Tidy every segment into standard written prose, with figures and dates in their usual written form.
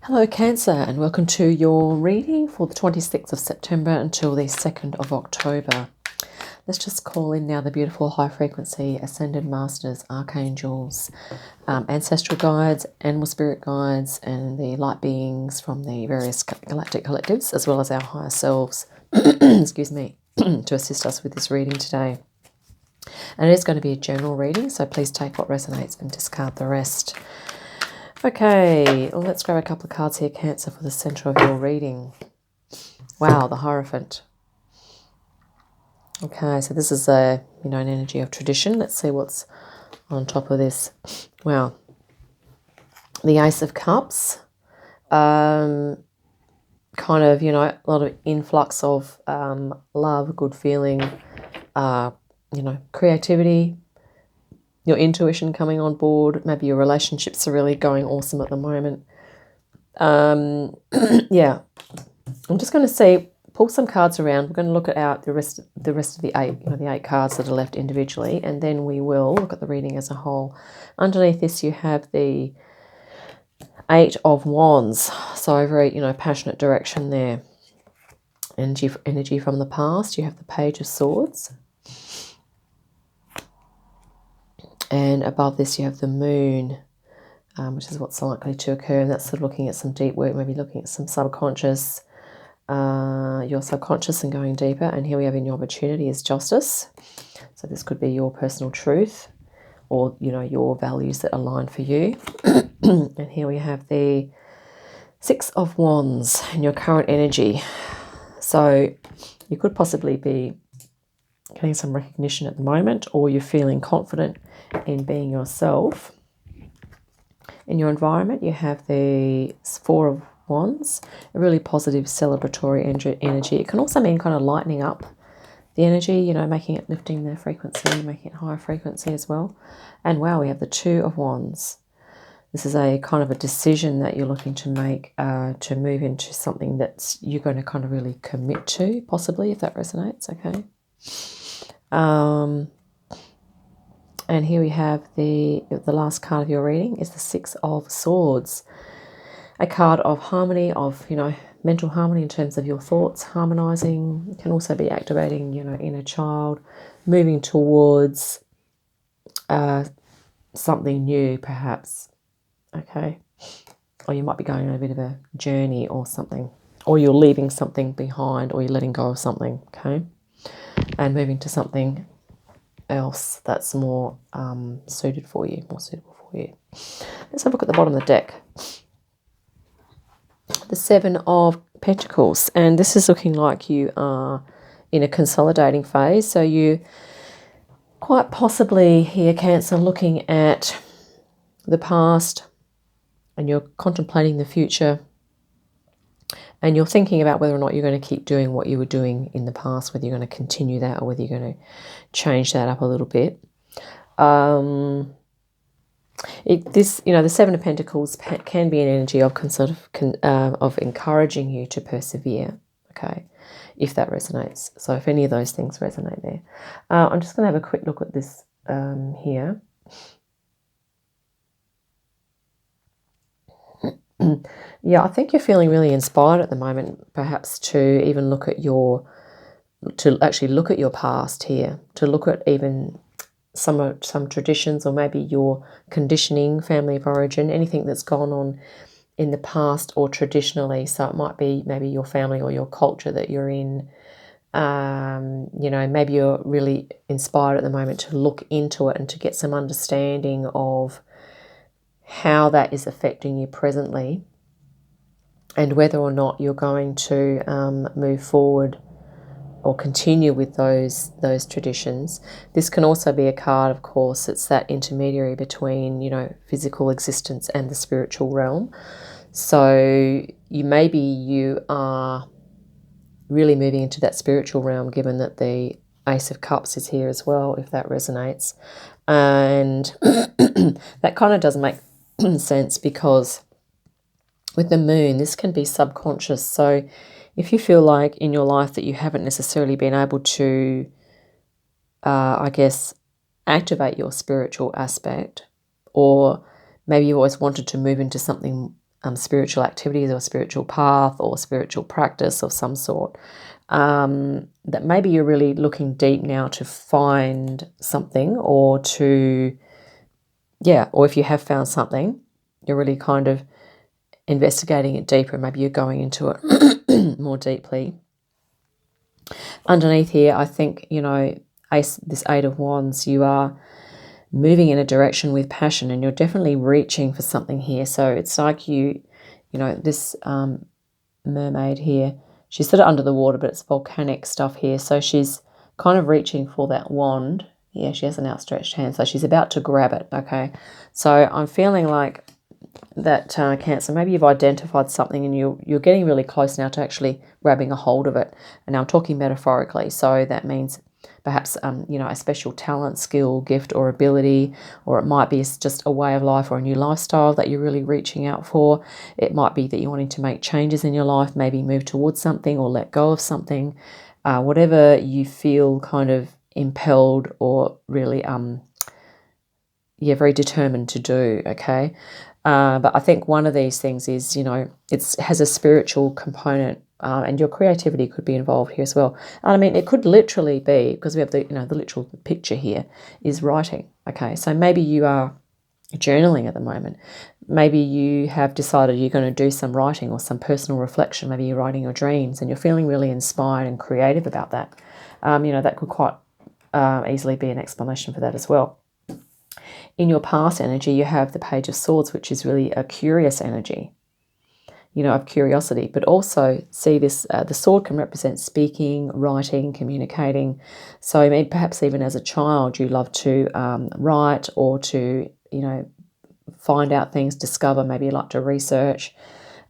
Hello Cancer, and welcome to your reading for the 26th of September until the 2nd of October. Let's just call in now the beautiful high frequency Ascendant Masters, Archangels, ancestral guides, animal spirit guides, and the light beings from the various galactic collectives, as well as our higher selves, excuse me, to assist us with this reading today. And it is going to be a general reading, so please take what resonates and discard the rest. Okay, well, let's grab a couple of cards here, Cancer, for the center of your reading. Wow, the Hierophant. Okay, so this is an energy of tradition. Let's see what's on top of this. Wow, the Ace of Cups. Kind of, a lot of influx of love, good feeling, creativity. Your intuition coming on board. Maybe your relationships are really going awesome at the moment. Yeah, I'm just going to pull some cards around. We're going to look at the rest of the eight, the 8 cards that are left individually, and then we will look at the reading as a whole. Underneath this, you have the 8 of Wands. So very, passionate direction there. Energy from the past. You have the Page of Swords. And above this, you have the Moon, which is what's likely to occur. And that's sort of looking at some deep work, maybe looking at some subconscious, your subconscious and going deeper. And here we have in your opportunity is Justice. So this could be your personal truth or, your values that align for you. And here we have the 6 of Wands and your current energy. So you could possibly be getting some recognition at the moment, or you're feeling confident in being yourself. In your environment, you have the 4 of Wands, a really positive celebratory energy. It can also mean kind of lightening up the energy, making it, lifting the frequency, making it higher frequency as well. And wow, we have the 2 of Wands. This is a kind of a decision that you're looking to make to move into something that you're going to kind of really commit to, possibly, if that resonates, okay? And here we have the last card of your reading is the 6 of Swords. A card of harmony, of, mental harmony in terms of your thoughts, harmonizing. It can also be activating, inner child, moving towards something new, perhaps. Okay. Or you might be going on a bit of a journey or something. Or you're leaving something behind, or you're letting go of something, okay? And moving to something else that's more suitable for you. Let's have a look at the bottom of the deck. The 7 of Pentacles, and this is looking like you are in a consolidating phase. So you quite possibly here, Cancer, looking at the past, and you're contemplating the future, and you're thinking about whether or not you're going to keep doing what you were doing in the past, whether you're going to continue that or whether you're going to change that up a little bit. The 7 of Pentacles can be an energy of of encouraging you to persevere, okay, if that resonates. So if any of those things resonate there. I'm just going to have a quick look at this here. Yeah, I think you're feeling really inspired at the moment, perhaps to even look at actually look at your past here, to look at even some traditions, or maybe your conditioning, family of origin, anything that's gone on in the past or traditionally. So it might be maybe your family or your culture that you're in. Maybe you're really inspired at the moment to look into it and to get some understanding of how that is affecting you presently, and whether or not you're going to move forward or continue with those traditions. This can also be a card, of course, it's that intermediary between, physical existence and the spiritual realm. So you are really moving into that spiritual realm, given that the Ace of Cups is here as well, if that resonates. And that kind of doesn't make sense, because with the Moon, this can be subconscious. So if you feel like in your life that you haven't necessarily been able to, activate your spiritual aspect, or maybe you always wanted to move into something spiritual activities or spiritual path or spiritual practice of some sort. That maybe you're really looking deep now to find something, or to, or if you have found something, you're really kind of investigating it deeper. Maybe you're going into it more deeply. Underneath here, I think, this Eight of Wands, you are moving in a direction with passion, and you're definitely reaching for something here. So it's like this mermaid here, she's sort of under the water, but it's volcanic stuff here. So she's kind of reaching for that wand. Yeah, she has an outstretched hand, so she's about to grab it, okay? So I'm feeling like that, Cancer, maybe you've identified something and you're getting really close now to actually grabbing a hold of it. And now I'm talking metaphorically, so that means perhaps, a special talent, skill, gift, or ability, or it might be just a way of life or a new lifestyle that you're really reaching out for. It might be that you're wanting to make changes in your life, maybe move towards something or let go of something, whatever you feel kind of impelled or really, very determined to do, okay? But I think one of these things is, it has a spiritual component, and your creativity could be involved here as well. And I mean, it could literally be, because we have the literal picture here is writing. Okay, so maybe you are journaling at the moment. Maybe you have decided you're going to do some writing or some personal reflection. Maybe you're writing your dreams and you're feeling really inspired and creative about that. That could quite easily be an explanation for that as well. In your past energy, you have the Page of Swords, which is really a curious energy, of curiosity. But also, see this, the sword can represent speaking, writing, communicating. So maybe perhaps even as a child, you love to write or to, find out things, discover, maybe you like to research,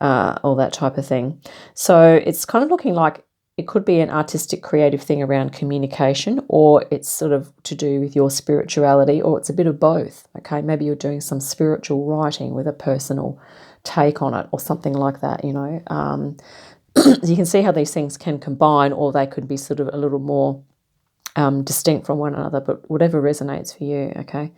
all that type of thing. So it's kind of looking like it could be an artistic, creative thing around communication, or it's sort of to do with your spirituality, or it's a bit of both, okay? Maybe you're doing some spiritual writing with a personal take on it or something like that, You can see how these things can combine, or they could be sort of a little more distinct from one another, but whatever resonates for you, okay?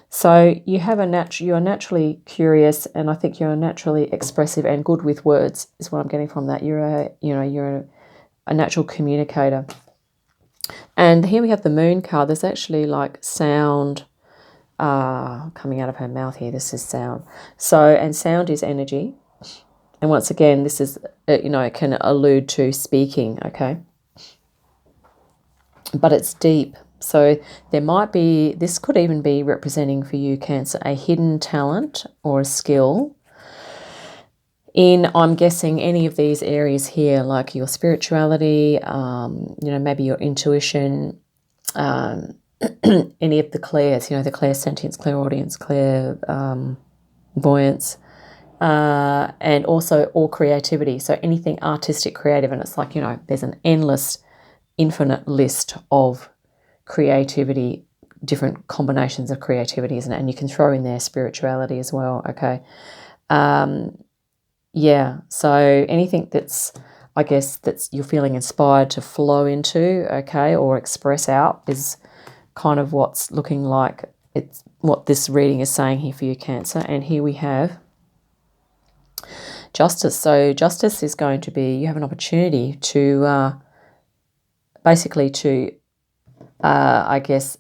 So you have you are naturally curious, and I think you're naturally expressive and good with words is what I'm getting from that. You're a natural communicator. And here we have the Moon card. There's actually like sound coming out of her mouth here. This is sound. So, and sound is energy. And once again, this is, it can allude to speaking, okay? But it's deep. So there might be, this could even be representing for you, Cancer, a hidden talent or a skill in, I'm guessing, any of these areas here, like your spirituality, maybe your intuition, any of the clairs, the clairsentience, clairaudience, clairvoyance, and also all creativity. So anything artistic, creative, and it's like, there's an endless, infinite list of creativity, different combinations of creativity, isn't it? And you can throw in there spirituality as well, okay? So anything that's, I guess, that's you're feeling inspired to flow into, okay, or express out is kind of what's looking like. It's what this reading is saying here for you, Cancer. And here we have Justice. So Justice is going to be, you have an opportunity to basically to, I guess,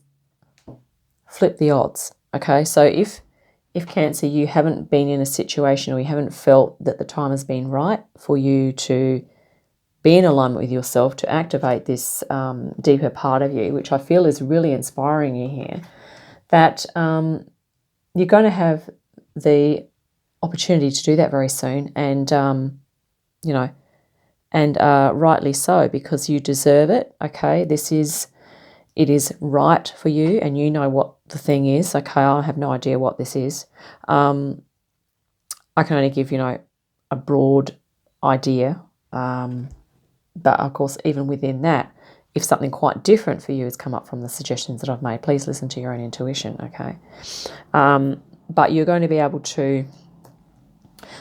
flip the odds, okay? So if Cancer, you haven't been in a situation, or you haven't felt that the time has been right for you to be in alignment with yourself, to activate this deeper part of you, which I feel is really inspiring you here, that you're going to have the opportunity to do that very soon, and, rightly so, because you deserve it, okay? It is right for you, and you know what the thing is, okay? I have no idea what this is. I can only give, a broad idea. But of course, even within that, if something quite different for you has come up from the suggestions that I've made, please listen to your own intuition, okay? But you're going to be able to,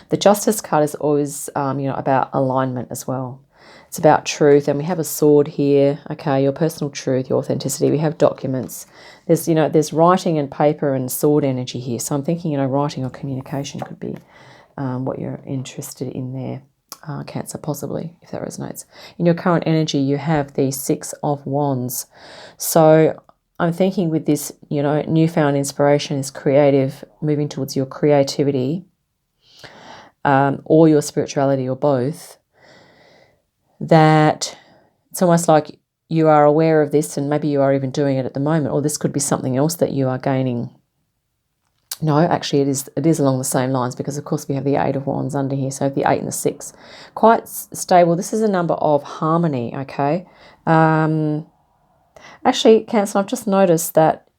the Justice card is always, about alignment as well. It's about truth, and we have a sword here, okay, your personal truth, your authenticity. We have documents. There's writing and paper and sword energy here. So I'm thinking, writing or communication could be what you're interested in there. Cancer, possibly, if that resonates. In your current energy, you have the Six of Wands. So I'm thinking with this, you know, newfound inspiration is creative, moving towards your creativity, or your spirituality, or both, that it's almost like you are aware of this, and maybe you are even doing it at the moment, or this could be something else that you are gaining. No, actually it is along the same lines, because of course we have the Eight of Wands under here, so the 8 and the 6. Quite stable. This is a number of harmony, okay? Actually, Cancer, I've just noticed that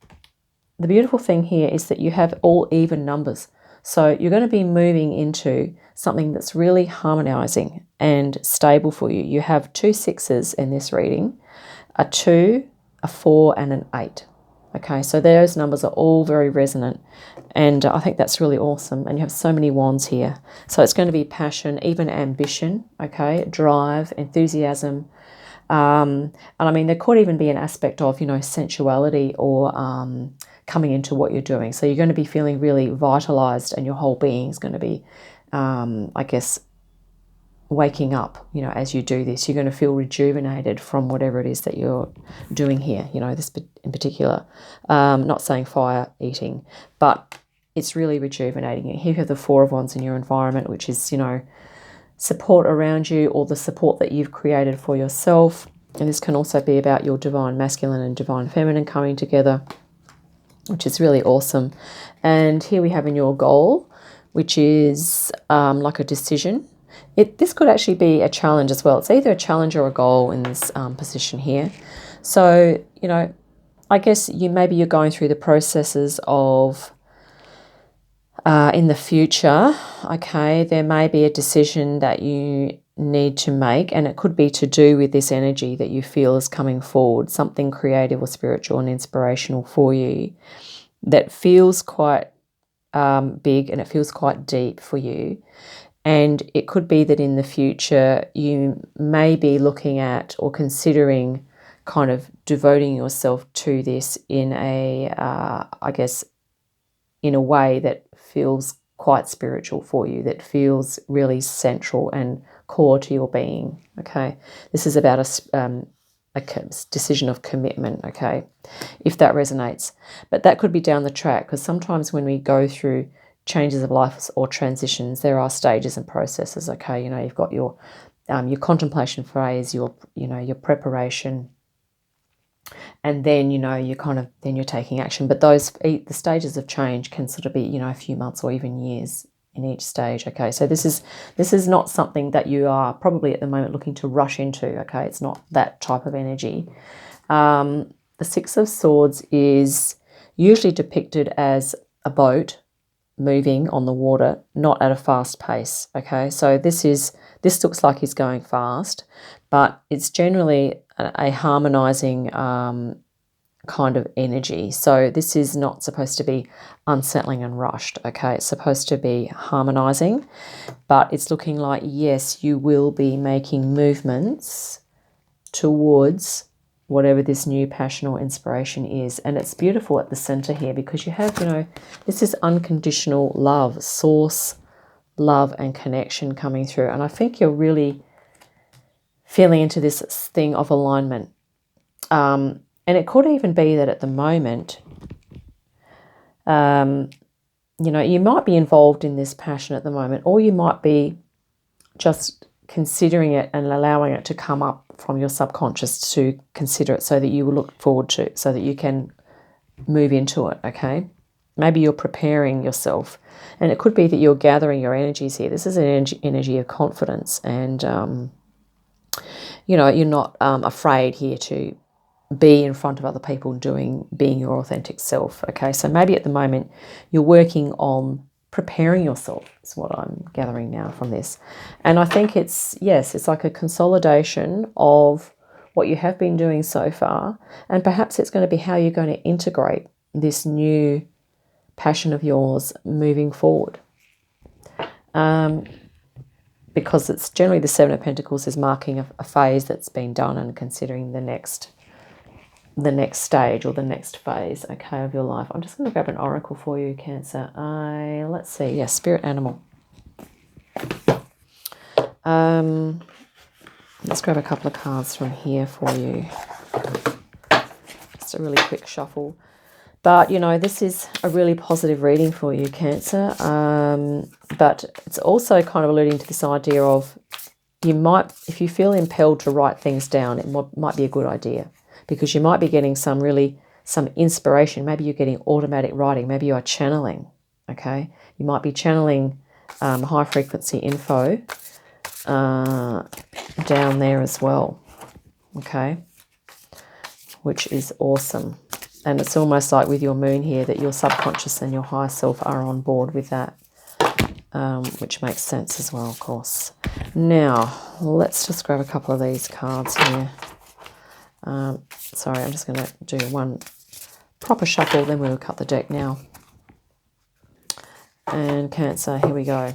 the beautiful thing here is that you have all even numbers. So you're going to be moving into something that's really harmonizing and stable for you. You have 2 6s in this reading, a 2, a 4, and an 8. Okay, so those numbers are all very resonant, and I think that's really awesome. And you have so many wands here. So it's going to be passion, even ambition, okay, drive, enthusiasm. And I mean, there could even be an aspect of, you know, sensuality or coming into what you're doing. So you're going to be feeling really vitalized, and your whole being is going to be, I guess, waking up, you know, as you do this. You're going to feel rejuvenated from whatever it is that you're doing here, you know, this in particular. Not saying fire eating, but it's really rejuvenating. Here you have the Four of Wands in your environment, which is, you know, support around you, or the support that you've created for yourself. And this can also be about your divine masculine and divine feminine coming together, which is really awesome. And here we have in your goal, which is like a decision. This could actually be a challenge as well. It's either a challenge or a goal in this position here. So, you know, I guess maybe you're going through the processes of in the future, okay, there may be a decision that you need to make, and it could be to do with this energy that you feel is coming forward, something creative or spiritual and inspirational for you that feels quite big, and it feels quite deep for you. And it could be that in the future you may be looking at or considering kind of devoting yourself to this in a, I guess, in a way that feels quite spiritual for you, that feels really central and core to your being, okay? This is about a decision of commitment, okay, if that resonates. But that could be down the track, because sometimes when we go through changes of life or transitions, there are stages and processes, okay? You know, you've got your contemplation phase, your preparation, and then, you know, then you're taking action. But the stages of change can sort of be, you know, a few months or even years in each stage, okay? So this is not something that you are probably at the moment looking to rush into, okay? It's not that type of energy. The Six of Swords is usually depicted as a boat moving on the water, not at a fast pace, okay? So this looks like he's going fast, but it's generally a harmonizing kind of energy. So this is not supposed to be unsettling and rushed, okay? It's supposed to be harmonizing, but it's looking like, yes, you will be making movements towards whatever this new passion or inspiration is. And it's beautiful at the center here, because you have, you know, this is unconditional love, source love and connection coming through. And I think you're really feeling into this thing of alignment. And it could even be that at the moment, you know, you might be involved in this passion at the moment, or you might be just considering it and allowing it to come up from your subconscious to consider it, so that you will look forward to, so that you can move into it, okay? Maybe you're preparing yourself, and it could be that you're gathering your energies here. This is an energy of confidence, and, you know, you're not afraid here to be in front of other people being your authentic self, okay? So maybe at the moment you're working on preparing yourself, is what I'm gathering now from this. And I think it's like a consolidation of what you have been doing so far, and perhaps it's going to be how you're going to integrate this new passion of yours moving forward. Because it's generally the Seven of Pentacles is marking a phase that's been done, and considering the next stage or the next phase, okay, of your life. I'm just going to grab an oracle for you, Cancer. Let's see, spirit animal. Let's grab a couple of cards from here for you. Just a really quick shuffle. But, you know, this is a really positive reading for you, Cancer. But it's also kind of alluding to this idea of you might, if you feel impelled to write things down, it might be a good idea, because you might be getting some inspiration. Maybe you're getting automatic writing. Maybe you are channeling, okay? You might be channeling high frequency info down there as well, okay? Which is awesome. And it's almost like with your moon here that your subconscious and your higher self are on board with that, which makes sense as well, of course. Now, let's just grab a couple of these cards here. Sorry, I'm just going to do one proper shuffle, then we'll cut the deck now. And Cancer, here we go.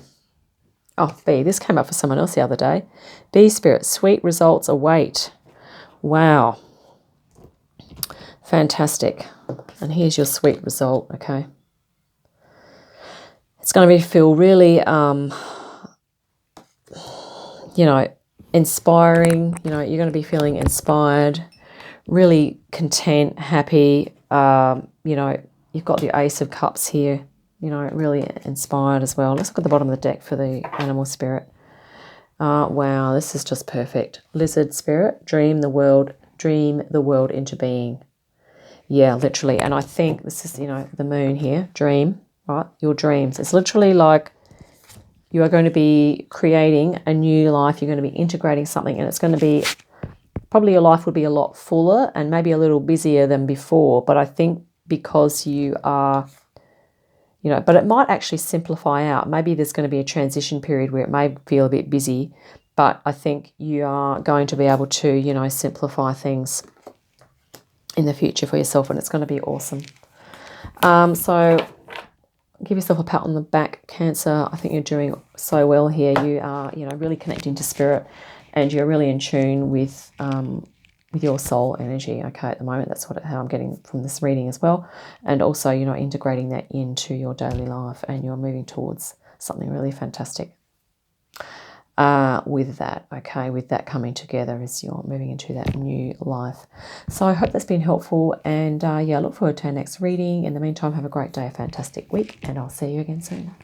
Oh, B, this came up for someone else the other day. B Spirit, sweet results await. Wow. Fantastic. And here's your sweet result, okay? It's going to feel really, you know, inspiring. You know, you're going to be feeling inspired, really content, happy. You know, you've got the Ace of Cups here, you know, really inspired as well. Let's look at the bottom of the deck for the animal spirit. Wow, this is just perfect. Lizard spirit, dream the world into being. Yeah, literally. And I think this is, you know, the moon here, dream, right? Your dreams. It's literally like you are going to be creating a new life. You're going to be integrating something, and it's going to be, probably your life would be a lot fuller and maybe a little busier than before. But I think because you are, you know, but it might actually simplify out. Maybe there's going to be a transition period where it may feel a bit busy, but I think you are going to be able to, you know, simplify things in the future for yourself, and it's going to be awesome. So give yourself a pat on the back, Cancer. I think you're doing so well here. You are, you know, really connecting to spirit, and you're really in tune with your soul energy, okay, at the moment. That's how I'm getting from this reading as well. And also, you know, integrating that into your daily life, and you're moving towards something really fantastic with that, okay, with that coming together as you're moving into that new life. So I hope that's been helpful, and yeah, I look forward to our next reading. In the meantime, have a great day, a fantastic week, and I'll see you again soon.